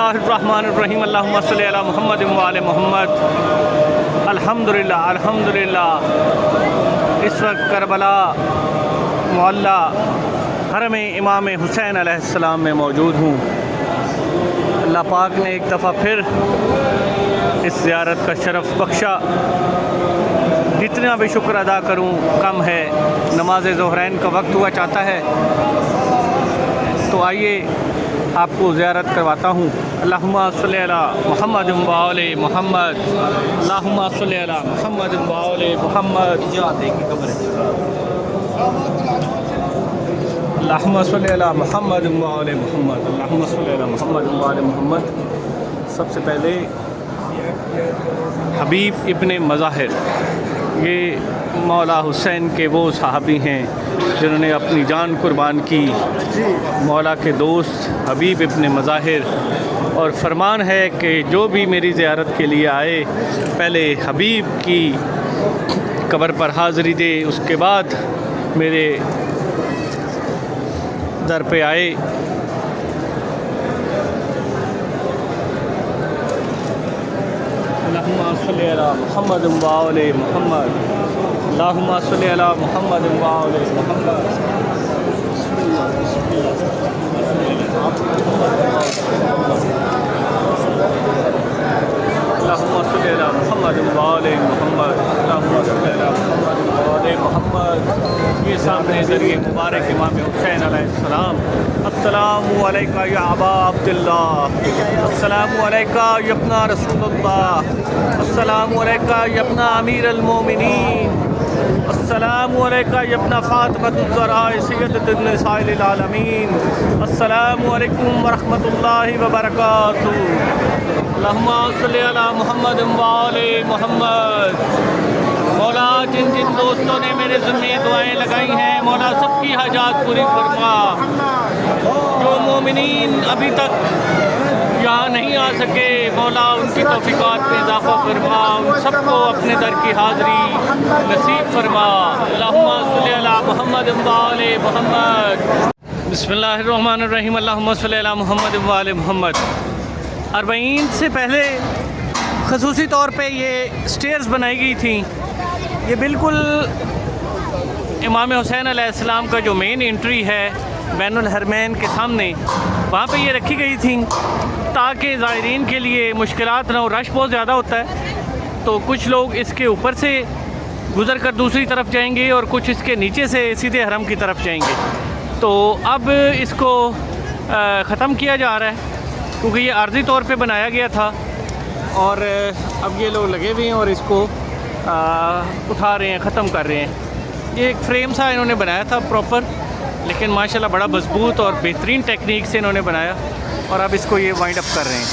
बिस्मिल्लाहिर्रहमानिर्रहीम अल्लाहुम्मा सल्लि अला मुहम्मद व आले मुहम्मद। अल्हम्दुलिल्लाह इस वक्त करबला मोहल्ला हरम इमाम हुसैन अलैहिस्सलाम में मौजूद हूँ। अल्लाह पाक ने एक दफ़ा फिर इस ज़ियारत का शरफ़ बख्शा। जितना भी शुक्र अदा करूँ कम है। नमाज ज़ोहरैन का वक्त हुआ चाहता है, तो आइए आपको ज़ियारत करवाता हूँ। अल्लाहुम्मा सल्लि अला मुहम्मद व आले मुहम्मद। अल्लाहुम्मा सल्लि अला मुहम्मद व आले मुहम्मद। अल्लाहुम्मा सल्लि अला मुहम्मद व आले मुहम्मद। अल्लाहुम्मा सल्लि अला मुहम्मद व आले मुहम्मद। सबसे पहले हबीब इब्ने मज़ाहिर, ये मौला हुसैन के वो सहाबी हैं जिन्होंने अपनी जान कुर्बान की। मौला के दोस्त हबीब इब्ने मज़ाहिर, और फरमान है कि जो भी मेरी ज़ियारत के लिए आए पहले हबीब की कब्र पर हाज़री दे, उसके बाद मेरे दर पे आए। अल्लाहुम्मा सल्लि अला मुहम्मद व आले मुहम्मद। अल्लाहुम्मा सल्लि अला मुहम्मद व आले मुहम्मद। अल्लाहुम्मा सल्लि अला मुहम्मद व आले मुहम्मद। अल्लाहुम्मा सल्लि अला मुहम्मद व आले मुहम्मद। ये सामने ज़रिए मुबारक इमाम हुसैन अलैहिस्सलाम। अस्सलामु अलैका या अबा अब्दुल्लाह। अस्सलामु अलैका या इब्ना रसूलुल्लाह। अस्सलामु अलैका या इब्ना अमीरुल मोमिनीन। अस्सलामु अलैका या इब्ना फातिमतुज़ ज़हरा सय्यदतुन निसाइल आलमीन। अस्सलामु अलैकुम व रहमतुल्लाहि व बरकातुहू। अल्लाहुम्मा सल्लि अला मुहम्मद व आले मुहम्मद। मौला जिन जिन दोस्तों ने मेरे ज़िम्मे दुआएं लगाई हैं, मौला सबकी हाजात पूरी फरमा। जो मोमिनीन अभी तक यहाँ नहीं आ सके, मौला उनकी तौफ़ीक़ात में इज़ाफ़ा फरमा, उन सबको अपने दर की हाज़री नसीब फरमा। अल्लाहुम्मा सल्लि अला मुहम्मद व आले मुहम्मद। बिस्मिल्लाहिर्रहमानिर्रहीम। अल्लाहुम्मा सल्लि अला मुहम्मद व आले मुहम्मद। अरबईन से पहले ख़ुसूसी तौर पे ये स्टेयर्स बनाई गई थी। ये बिल्कुल इमाम हुसैन अलैहिस्सलाम का जो मेन एंट्री है बैनुल हरमैन के सामने, वहाँ पे ये रखी गई थी ताकि ज़ायरीन के लिए मुश्किलात ना हो। रश बहुत ज़्यादा होता है, तो कुछ लोग इसके ऊपर से गुज़र कर दूसरी तरफ जाएंगे और कुछ इसके नीचे से सीधे हरम की तरफ जाएंगे। तो अब इसको ख़त्म किया जा रहा है क्योंकि ये आर्ज़ी तौर पे बनाया गया था, और अब ये लोग लगे हुए हैं और इसको उठा रहे हैं, ख़त्म कर रहे हैं। ये एक फ्रेम सा इन्होंने बनाया था प्रॉपर, लेकिन माशाल्लाह बड़ा मजबूत और बेहतरीन टेक्निक से इन्होंने बनाया, और अब इसको ये वाइंड अप कर रहे हैं।